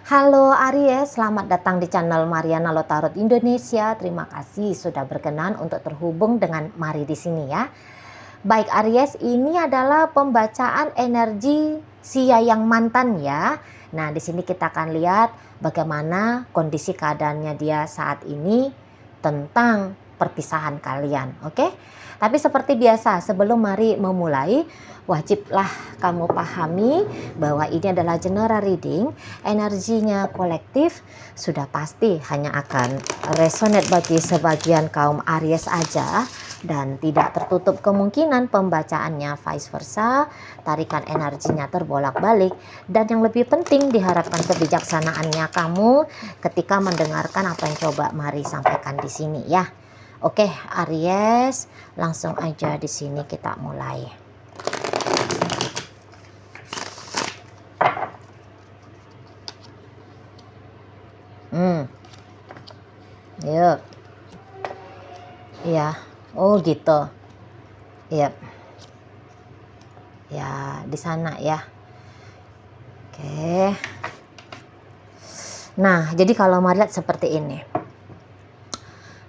Halo Aries, selamat datang di channel Mariana Lotarot Indonesia. Terima kasih sudah berkenan untuk terhubung dengan Mari di sini ya. Baik Aries, ini adalah pembacaan energi Sia yang mantan ya. Nah, di sini kita akan lihat bagaimana kondisi keadaannya dia saat ini tentang perpisahan kalian, oke? Tapi seperti biasa, sebelum Mari memulai, wajiblah kamu pahami bahwa ini adalah general reading, energinya kolektif, sudah pasti hanya akan resonate bagi sebagian kaum Aries aja, dan tidak tertutup kemungkinan pembacaannya vice versa, tarikan energinya terbolak-balik, dan yang lebih penting diharapkan kebijaksanaannya kamu ketika mendengarkan apa yang coba Mari sampaikan di sini ya. Oke, Aries, langsung aja di sini kita mulai. Yuk. Iya. Oh, gitu. Yep. Ya, di sana ya. Oke. Nah, jadi kalau Mari lihat seperti ini.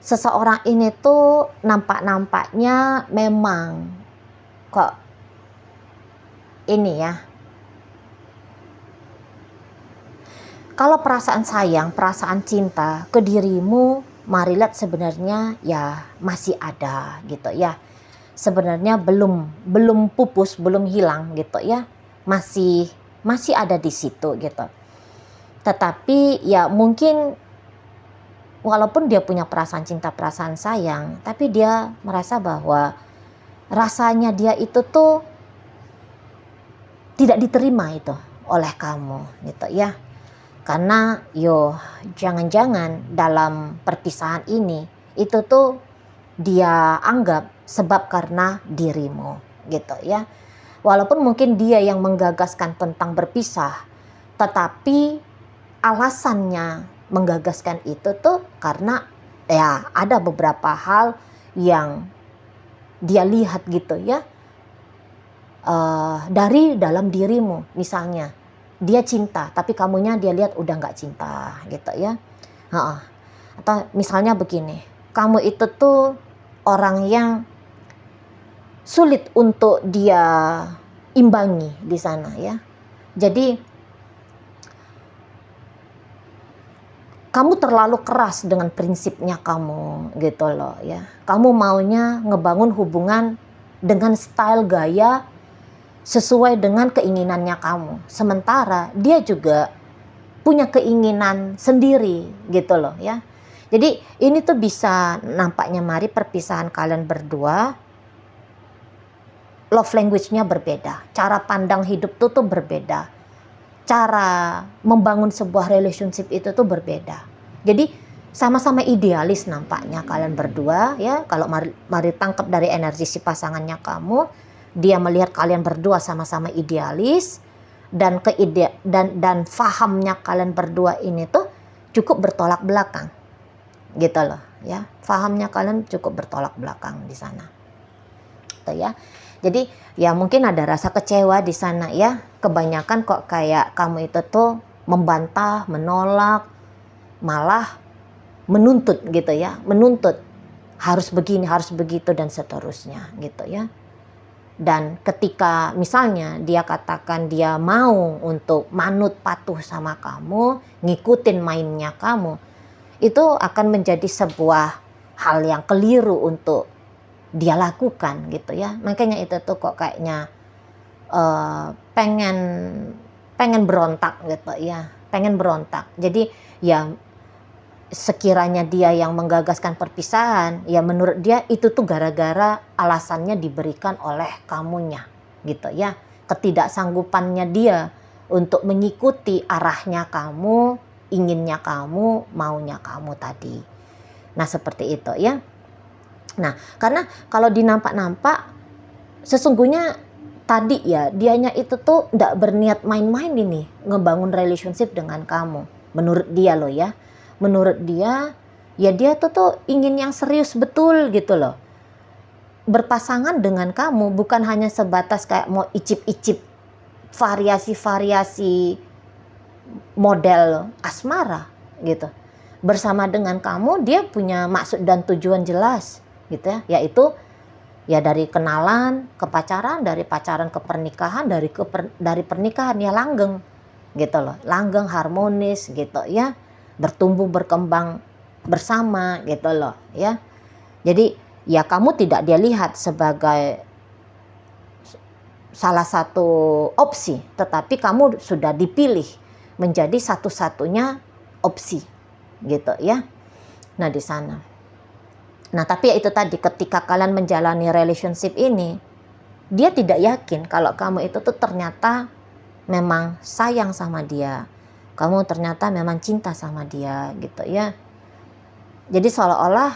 Seseorang ini tuh nampaknya memang kok ini ya. Kalau perasaan sayang, perasaan cinta ke dirimu, Mari lihat sebenarnya ya masih ada gitu ya. Sebenarnya belum pupus, belum hilang gitu ya. Masih ada di situ gitu. Tetapi ya mungkin walaupun dia punya perasaan cinta, perasaan sayang, tapi dia merasa bahwa rasanya dia itu tuh tidak diterima itu oleh kamu gitu ya. Karena jangan-jangan dalam perpisahan ini itu tuh dia anggap sebab karena dirimu gitu ya. Walaupun mungkin dia yang menggagaskan tentang berpisah, tetapi alasannya menggagaskan itu tuh karena ya ada beberapa hal yang dia lihat gitu ya, dari dalam dirimu. Misalnya dia cinta tapi kamunya dia lihat udah nggak cinta gitu ya. Atau misalnya begini, kamu itu tuh orang yang sulit untuk dia imbangi di sana ya. Jadi kamu terlalu keras dengan prinsipnya kamu gitu loh ya. Kamu maunya ngebangun hubungan dengan style gaya sesuai dengan keinginannya kamu. Sementara dia juga punya keinginan sendiri gitu loh ya. Jadi ini tuh bisa nampaknya Mari perpisahan kalian berdua, love language-nya berbeda. Cara pandang hidup tuh berbeda. Cara membangun sebuah relationship itu tuh berbeda. Jadi sama-sama idealis nampaknya kalian berdua ya. Kalau Mari tangkap dari energi si pasangannya kamu, dia melihat kalian berdua sama-sama idealis, dan dan fahamnya kalian berdua ini tuh cukup bertolak belakang gitu loh ya. Fahamnya kalian cukup bertolak belakang di sana gitu ya. Jadi ya mungkin ada rasa kecewa di sana ya. Kebanyakan kok kayak kamu itu tuh membantah, menolak, malah menuntut gitu ya. Menuntut harus begini, harus begitu dan seterusnya gitu ya. Dan ketika misalnya dia katakan dia mau untuk manut patuh sama kamu, ngikutin mainnya kamu, itu akan menjadi sebuah hal yang keliru untuk dia lakukan gitu ya. Makanya itu tuh kok kayaknya pengen berontak gitu ya, pengen berontak. Jadi ya sekiranya dia yang menggagaskan perpisahan, ya menurut dia itu tuh gara-gara alasannya diberikan oleh kamunya gitu ya. Ketidaksanggupannya dia untuk mengikuti arahnya kamu, inginnya kamu, maunya kamu tadi. Nah seperti itu ya. Nah karena kalau dinampak-nampak sesungguhnya tadi ya dianya itu tuh nggak berniat main-main ini ngebangun relationship dengan kamu. Menurut dia loh ya. Menurut dia, ya dia tuh ingin yang serius betul gitu loh. Berpasangan dengan kamu bukan hanya sebatas kayak mau icip-icip variasi-variasi model asmara gitu. Bersama dengan kamu dia punya maksud dan tujuan jelas gitu ya, yaitu ya dari kenalan ke pacaran, dari pacaran ke pernikahan, dari pernikahan ya langgeng gitu loh, langgeng harmonis gitu ya, bertumbuh berkembang bersama gitu loh ya. Jadi ya kamu tidak dia lihat sebagai salah satu opsi, tetapi kamu sudah dipilih menjadi satu-satunya opsi gitu ya. Nah di sana. Nah tapi ya itu tadi, ketika kalian menjalani relationship ini, dia tidak yakin kalau kamu itu tuh ternyata memang sayang sama dia, kamu ternyata memang cinta sama dia gitu ya. Jadi seolah-olah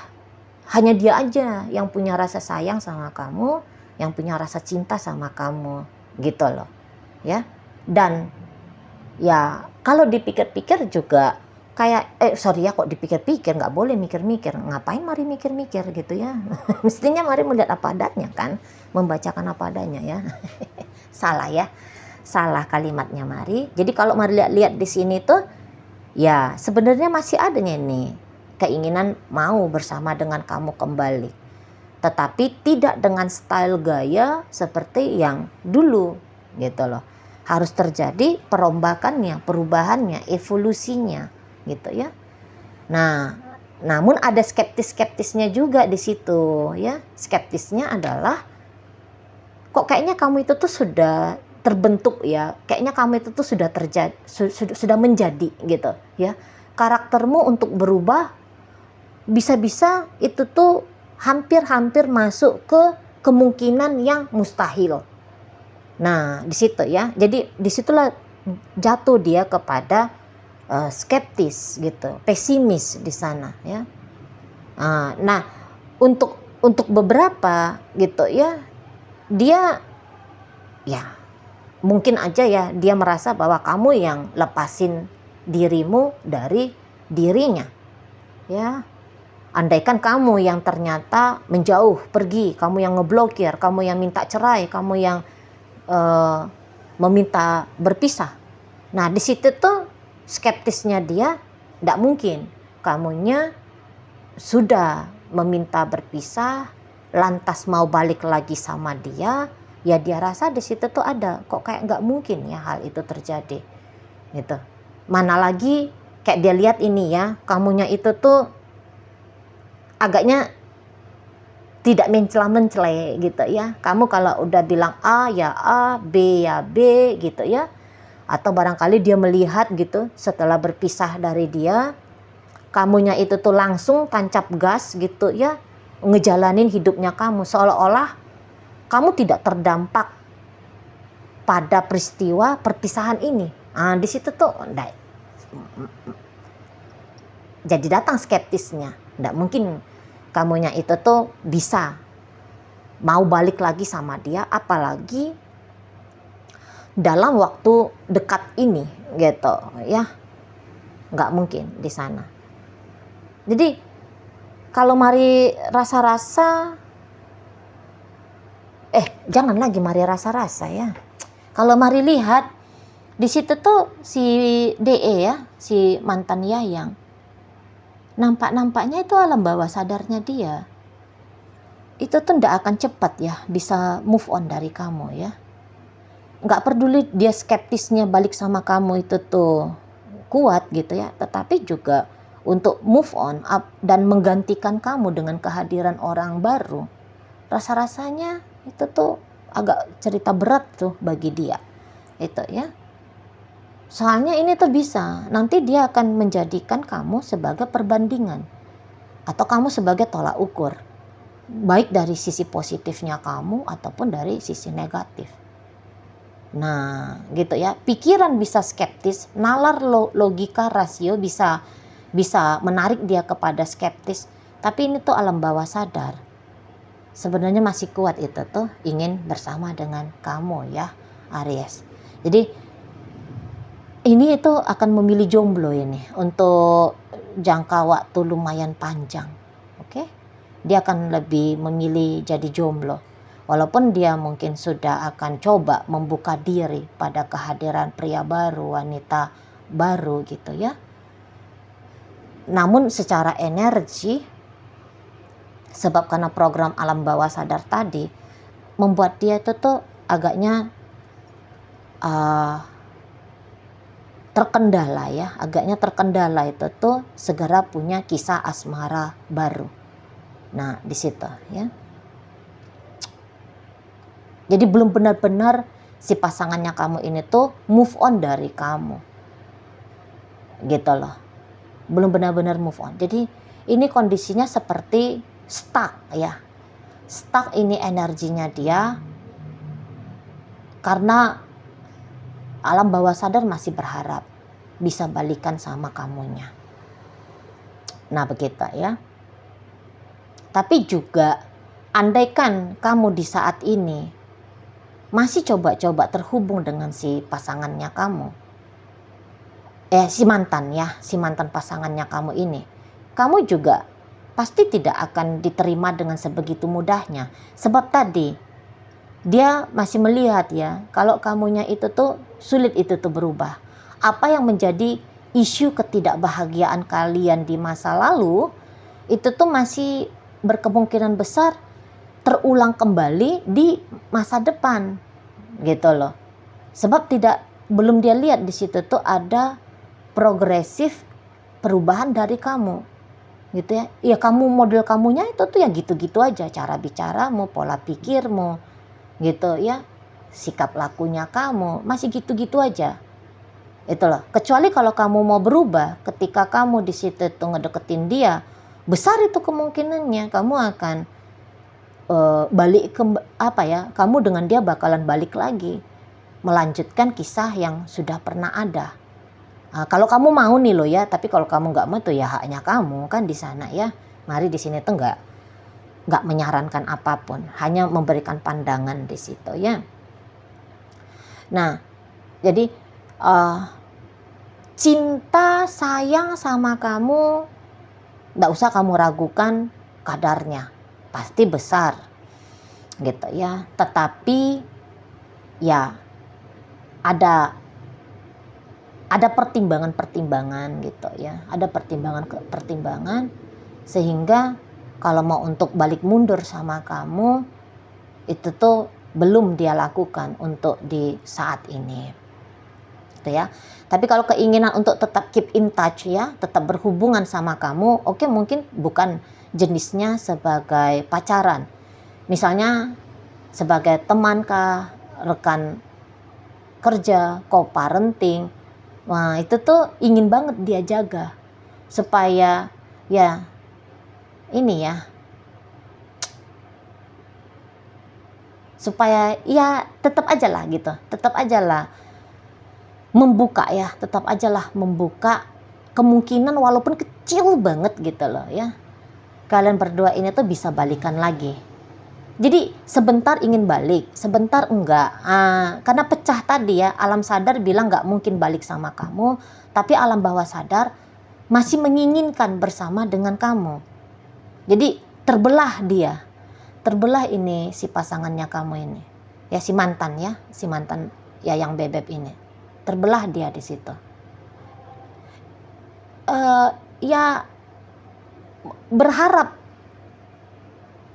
hanya dia aja yang punya rasa sayang sama kamu, yang punya rasa cinta sama kamu gitu loh ya. Dan ya kalau dipikir-pikir juga kayak sorry ya, kok dipikir-pikir, nggak boleh mikir-mikir, ngapain mari mikir-mikir gitu ya. Mestinya mari melihat apa adanya kan, membacakan apa adanya ya. Salah ya, salah kalimatnya mari. Jadi kalau mari lihat di sini tuh ya sebenarnya masih adanya nih keinginan mau bersama dengan kamu kembali, tetapi tidak dengan style gaya seperti yang dulu gitu loh. Harus terjadi perombakannya, perubahannya, evolusinya gitu ya. Nah, namun ada skeptis-skeptisnya juga di situ ya. Skeptisnya adalah kok kayaknya kamu itu tuh sudah terbentuk ya, kayaknya kamu itu tuh sudah terjadi, sudah menjadi gitu ya. Karaktermu untuk berubah bisa-bisa itu tuh hampir-hampir masuk ke kemungkinan yang mustahil. Nah, di situ ya. Jadi disitulah jatuh dia kepada skeptis gitu, pesimis di sana ya. Nah, untuk beberapa gitu ya, dia ya mungkin aja ya dia merasa bahwa kamu yang lepasin dirimu dari dirinya ya. Andaikan kamu yang ternyata menjauh pergi, kamu yang ngeblokir, kamu yang minta cerai, kamu yang meminta berpisah. Nah di situ tuh skeptisnya dia, tidak mungkin kamunya sudah meminta berpisah, lantas mau balik lagi sama dia, ya dia rasa di situ tuh ada kok kayak nggak mungkin ya hal itu terjadi, gitu. Mana lagi kayak dia lihat ini ya, kamunya itu tuh agaknya tidak mencela-mencela gitu ya. Kamu kalau udah bilang A ya A, B ya B gitu ya. Atau barangkali dia melihat gitu setelah berpisah dari dia, kamunya itu tuh langsung tancap gas gitu ya, ngejalanin hidupnya kamu seolah-olah kamu tidak terdampak pada peristiwa perpisahan ini. Di situ tuh jadi datang skeptisnya. Nggak mungkin kamunya itu tuh bisa mau balik lagi sama dia, apalagi dalam waktu dekat ini gitu ya. Nggak mungkin di sana. Jadi kalau mari rasa-rasa, jangan lagi mari rasa-rasa ya. Kalau mari lihat di situ tuh si DE ya, si mantan Yayang, nampak-nampaknya itu alam bawah sadarnya dia itu tuh ndak akan cepat ya bisa move on dari kamu ya. Nggak peduli dia skeptisnya balik sama kamu itu tuh kuat gitu ya, tetapi juga untuk move on up dan menggantikan kamu dengan kehadiran orang baru, rasa-rasanya itu tuh agak cerita berat tuh bagi dia itu ya. Soalnya ini tuh bisa nanti dia akan menjadikan kamu sebagai perbandingan atau kamu sebagai tolak ukur, baik dari sisi positifnya kamu ataupun dari sisi negatif. Nah gitu ya, pikiran bisa skeptis, nalar logika rasio bisa menarik dia kepada skeptis, tapi ini tuh alam bawah sadar sebenarnya masih kuat itu tuh ingin bersama dengan kamu ya Aries. Jadi ini itu akan memilih jomblo ini untuk jangka waktu lumayan panjang. Oke? Dia akan lebih memilih jadi jomblo. Walaupun dia mungkin sudah akan coba membuka diri pada kehadiran pria baru, wanita baru gitu ya. Namun secara energi, sebab karena program alam bawah sadar tadi membuat dia itu tuh agaknya terkendala ya, agaknya terkendala itu tuh segera punya kisah asmara baru. Nah di situ ya. Jadi belum benar-benar si pasangannya kamu ini tuh move on dari kamu, gitu loh. Belum benar-benar move on. Jadi ini kondisinya seperti stuck ya. Stuck ini energinya dia karena alam bawah sadar masih berharap bisa balikan sama kamunya. Nah begitu ya. Tapi juga andaikan kamu di saat ini masih coba-coba terhubung dengan si pasangannya kamu, si mantan pasangannya kamu ini, kamu juga pasti tidak akan diterima dengan sebegitu mudahnya. Sebab tadi dia masih melihat ya, kalau kamunya itu tuh sulit itu tuh berubah. Apa yang menjadi isu ketidakbahagiaan kalian di masa lalu, itu tuh masih berkemungkinan besar terulang kembali di masa depan, gitu loh. Sebab belum dia lihat di situ tuh ada progresif perubahan dari kamu, gitu ya. Ya kamu model kamunya itu tuh ya gitu-gitu aja, cara bicaramu, pola pikirmu, gitu ya, sikap lakunya kamu masih gitu-gitu aja. Itu loh. Kecuali kalau kamu mau berubah, ketika kamu di situ tuh ngedeketin dia, besar itu kemungkinannya kamu akan balik ke kamu dengan dia bakalan balik lagi melanjutkan kisah yang sudah pernah ada. Kalau kamu mau nih loh ya, tapi kalau kamu nggak mau tuh ya haknya kamu kan di sana ya. Mari di sini tuh nggak menyarankan apapun, hanya memberikan pandangan di situ ya. Nah jadi cinta sayang sama kamu nggak usah kamu ragukan kadarnya, pasti besar gitu ya. Tetapi ya ada pertimbangan-pertimbangan gitu ya, ada pertimbangan sehingga kalau mau untuk balik mundur sama kamu itu tuh belum dia lakukan untuk di saat ini gitu ya. Tapi kalau keinginan untuk tetap keep in touch ya, tetap berhubungan sama kamu, oke, mungkin bukan jenisnya sebagai pacaran, misalnya sebagai teman kah, rekan kerja, co-parenting. Nah itu tuh ingin banget dia jaga supaya ya ini ya, supaya ya tetap aja lah gitu, tetap aja lah membuka ya, tetap aja lah membuka kemungkinan walaupun kecil banget gitu loh ya, kalian berdua ini tuh bisa balikan lagi. Jadi sebentar ingin balik, sebentar enggak. Karena pecah tadi ya, alam sadar bilang nggak mungkin balik sama kamu, tapi alam bawah sadar masih menginginkan bersama dengan kamu. Jadi terbelah ini si pasangannya kamu ini, ya si mantan ya yang bebek ini, terbelah dia di situ. Ya berharap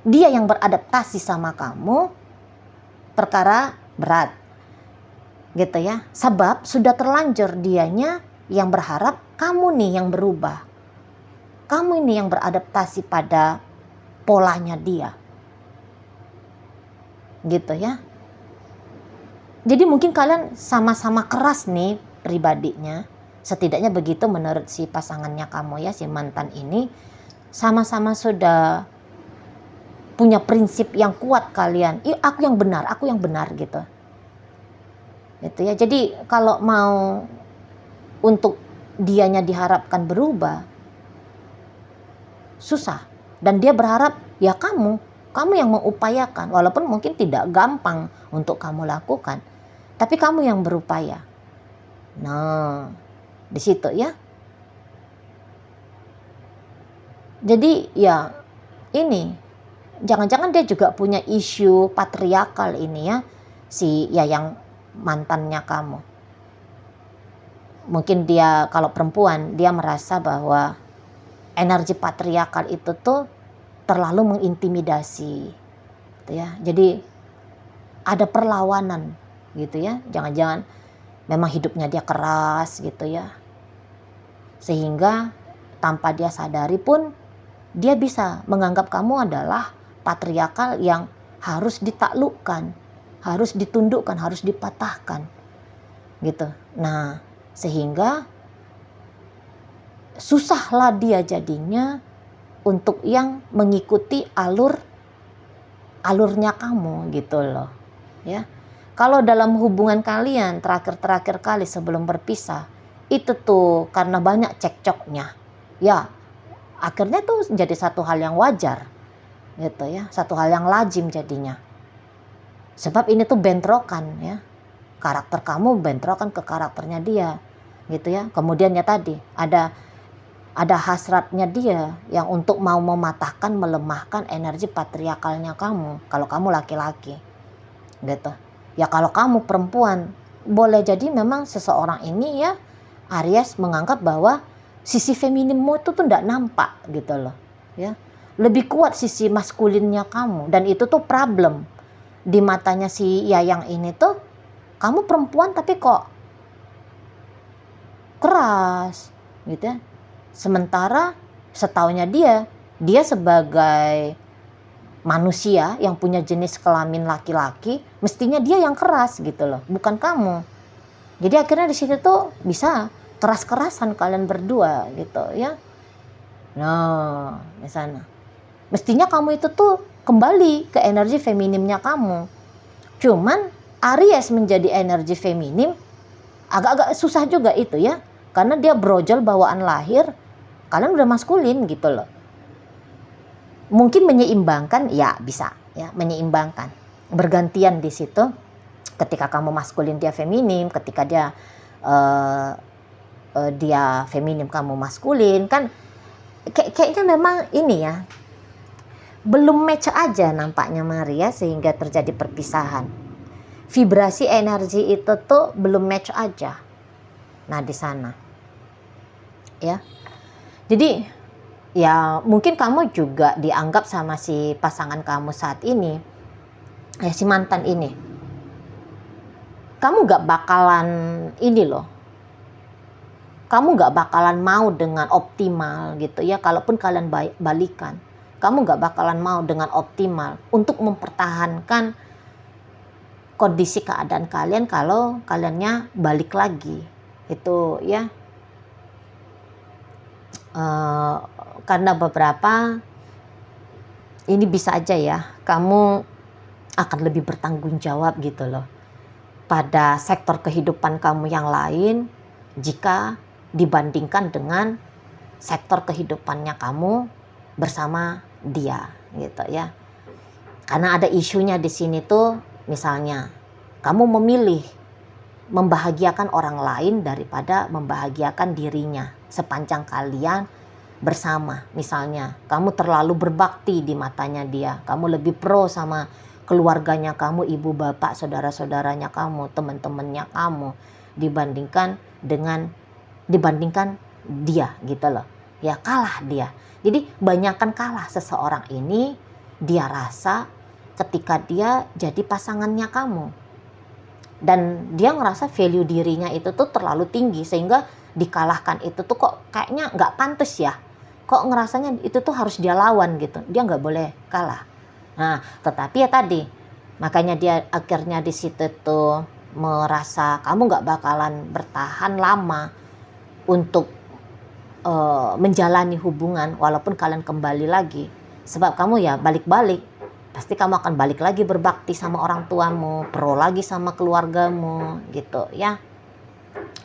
dia yang beradaptasi sama kamu perkara berat gitu ya, sebab sudah terlanjur dianya yang berharap kamu nih yang berubah, kamu ini yang beradaptasi pada polanya dia gitu ya. Jadi mungkin kalian sama-sama keras nih pribadinya, setidaknya begitu menurut si pasangannya kamu ya, si mantan ini, sama-sama sudah punya prinsip yang kuat kalian. Aku yang benar gitu. Gitu ya. Jadi kalau mau untuk dianya diharapkan berubah susah, dan dia berharap ya kamu yang mengupayakan, walaupun mungkin tidak gampang untuk kamu lakukan, tapi kamu yang berupaya. Nah, di situ ya. Jadi ya ini jangan-jangan dia juga punya isu patriarkal ini ya, si ya yang mantannya kamu. mungkin dia kalau perempuan dia merasa bahwa energi patriarkal itu tuh terlalu mengintimidasi gitu ya. Jadi ada perlawanan gitu ya. Jangan-jangan memang hidupnya dia keras gitu ya. Sehingga tanpa dia sadari pun dia bisa menganggap kamu adalah patriarkal yang harus ditaklukkan, harus ditundukkan, harus dipatahkan gitu. Nah, sehingga susahlah dia jadinya untuk yang mengikuti alurnya kamu gitu loh ya. Kalau dalam hubungan kalian terakhir kali sebelum berpisah itu tuh karena banyak cekcoknya ya, akhirnya tuh jadi satu hal yang wajar gitu ya, satu hal yang lazim jadinya. Sebab ini tuh bentrokan ya, karakter kamu bentrokan ke karakternya dia gitu ya. Kemudian ya tadi ada hasratnya dia yang untuk mau mematahkan, melemahkan energi patriarkalnya kamu kalau kamu laki-laki gitu ya. Kalau kamu perempuan, boleh jadi memang seseorang ini ya Aries menganggap bahwa sisi femininmu itu tuh tidak nampak gitu loh ya, lebih kuat sisi maskulinnya kamu, dan itu tuh problem di matanya si Yayang ini tuh. Kamu perempuan tapi kok keras gitu ya. Sementara setaunya dia sebagai manusia yang punya jenis kelamin laki-laki, mestinya dia yang keras gitu loh, bukan kamu. Jadi akhirnya di situ tuh bisa keras-kerasan kalian berdua gitu ya. Nah, di sana. Mestinya kamu itu tuh kembali ke energi feminimnya kamu. Cuman Aries menjadi energi feminim agak-agak susah juga itu ya. Karena dia brojol bawaan lahir, kalian udah maskulin gitu loh. Mungkin menyeimbangkan, ya bisa ya, menyeimbangkan. Bergantian di situ. Ketika kamu maskulin dia feminim, ketika dia dia feminim kamu maskulin, kan kayaknya memang ini ya, belum match aja nampaknya Maria, sehingga terjadi perpisahan. Vibrasi energi itu tuh belum match aja. Nah di sana ya. Jadi ya mungkin kamu juga dianggap sama si pasangan kamu saat ini ya, si mantan ini, kamu gak bakalan ini loh, kamu gak bakalan mau dengan optimal gitu ya. Kalaupun kalian balikan, kamu gak bakalan mau dengan optimal untuk mempertahankan kondisi keadaan kalian kalau kaliannya balik lagi itu ya. Karena beberapa ini bisa aja ya, kamu akan lebih bertanggung jawab gitu loh pada sektor kehidupan kamu yang lain jika dibandingkan dengan sektor kehidupannya kamu bersama dia gitu ya. Karena ada isunya di sini tuh, misalnya kamu memilih membahagiakan orang lain daripada membahagiakan dirinya sepanjang kalian bersama. Misalnya kamu terlalu berbakti di matanya dia, kamu lebih pro sama keluarganya kamu, ibu bapak, saudara-saudaranya kamu, teman-temannya kamu, dibandingkan dia gitu loh ya. Kalah dia. Jadi banyakkan kalah seseorang ini, dia rasa ketika dia jadi pasangannya kamu, dan dia ngerasa value dirinya itu tuh terlalu tinggi, sehingga dikalahkan itu tuh kok kayaknya nggak pantas ya, kok ngerasanya itu tuh harus dia lawan gitu, dia nggak boleh kalah. Nah tetapi ya tadi, makanya dia akhirnya di situ tuh merasa kamu nggak bakalan bertahan lama untuk menjalani hubungan walaupun kalian kembali lagi. Sebab kamu ya balik-balik, pasti kamu akan balik lagi berbakti sama orang tuamu, pro lagi sama keluargamu gitu ya.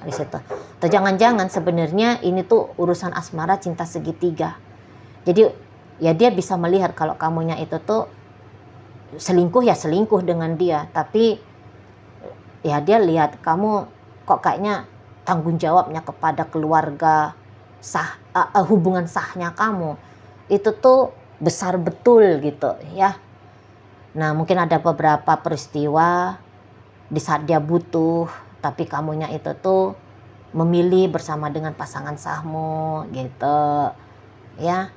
Di situ. Atau jangan-jangan sebenarnya ini tuh urusan asmara cinta segitiga. Jadi ya dia bisa melihat kalau kamunya itu tuh selingkuh ya selingkuh dengan dia, tapi ya dia lihat kamu kok kayaknya tanggung jawabnya kepada keluarga sah, hubungan sahnya kamu itu tuh besar betul gitu ya. Nah mungkin ada beberapa peristiwa di saat dia butuh, tapi kamunya itu tuh memilih bersama dengan pasangan sahmu gitu ya.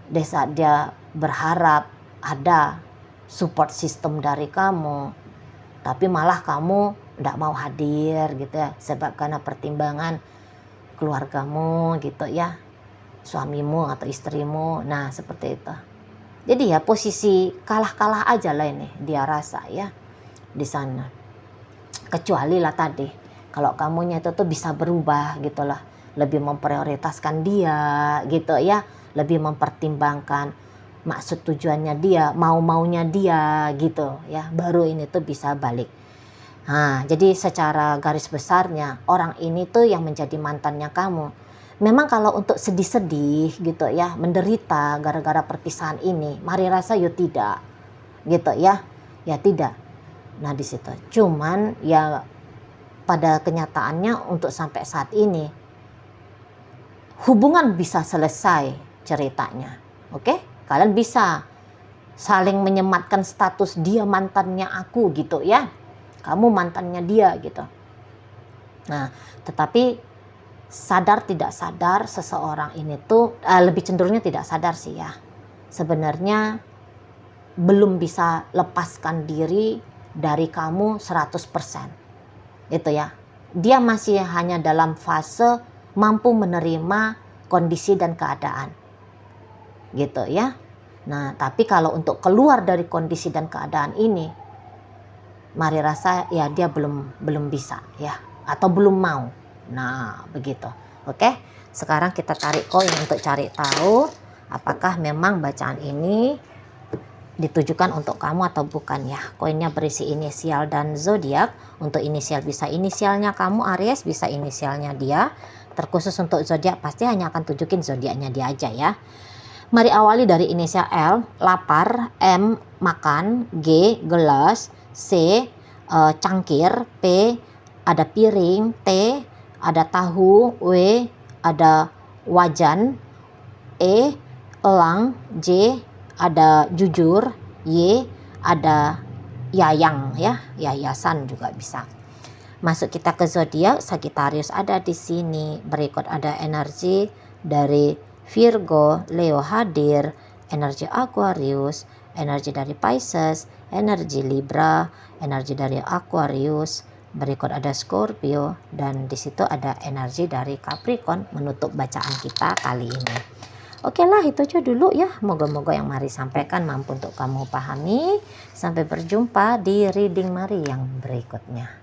Di saat dia berharap ada support system dari kamu, tapi malah kamu tidak mau hadir gitu ya, sebab karena pertimbangan keluargamu gitu ya, suamimu atau istrimu. Nah seperti itu. Jadi ya posisi kalah-kalah aja lah ini dia rasa ya di sana. Kecuali lah tadi kalau kamunya itu tuh bisa berubah gitulah, lebih memprioritaskan dia gitu ya, lebih mempertimbangkan maksud tujuannya dia, mau-maunya dia gitu ya, baru ini tuh bisa balik. Nah, jadi secara garis besarnya orang ini tuh yang menjadi mantannya kamu. Memang kalau untuk sedih-sedih gitu ya, menderita gara-gara perpisahan ini, mari rasa ya tidak gitu ya, ya tidak. Nah di situ. Cuman ya pada kenyataannya untuk sampai saat ini hubungan bisa selesai ceritanya. Oke? Kalian bisa saling menyematkan status dia mantannya aku gitu ya. Kamu mantannya dia gitu. Nah, tetapi sadar tidak sadar seseorang ini tuh lebih cenderungnya tidak sadar sih ya. Sebenarnya belum bisa lepaskan diri dari kamu 100%. Itu ya. Dia masih hanya dalam fase mampu menerima kondisi dan keadaan. Gitu ya. Nah, tapi kalau untuk keluar dari kondisi dan keadaan ini, mari rasa ya dia belum bisa ya, atau belum mau. Nah, begitu. Oke. Sekarang kita tarik koin untuk cari tahu apakah memang bacaan ini ditujukan untuk kamu atau bukan ya. Koinnya berisi inisial dan zodiak. Untuk inisial bisa inisialnya kamu Aries, bisa inisialnya dia. Terkhusus untuk zodiak pasti hanya akan tunjukin zodiaknya dia aja ya. Mari awali dari inisial L, lapar, M, makan, G, gelas, C, cangkir, P, ada piring, T, ada tahu, W, ada wajan, E, elang, J, ada jujur, Y, ada yayang ya, yayasan juga bisa. Masuk kita ke zodiak, Sagittarius ada di sini. Berikut ada energi dari Virgo, Leo hadir, energi Aquarius, energi dari Pisces, energi Libra, energi dari Aquarius. Berikut ada Scorpio dan di situ ada energi dari Capricorn menutup bacaan kita kali ini. Oke lah, itu aja dulu ya. Moga-moga yang Mari sampaikan mampu untuk kamu pahami. Sampai berjumpa di reading Mari yang berikutnya.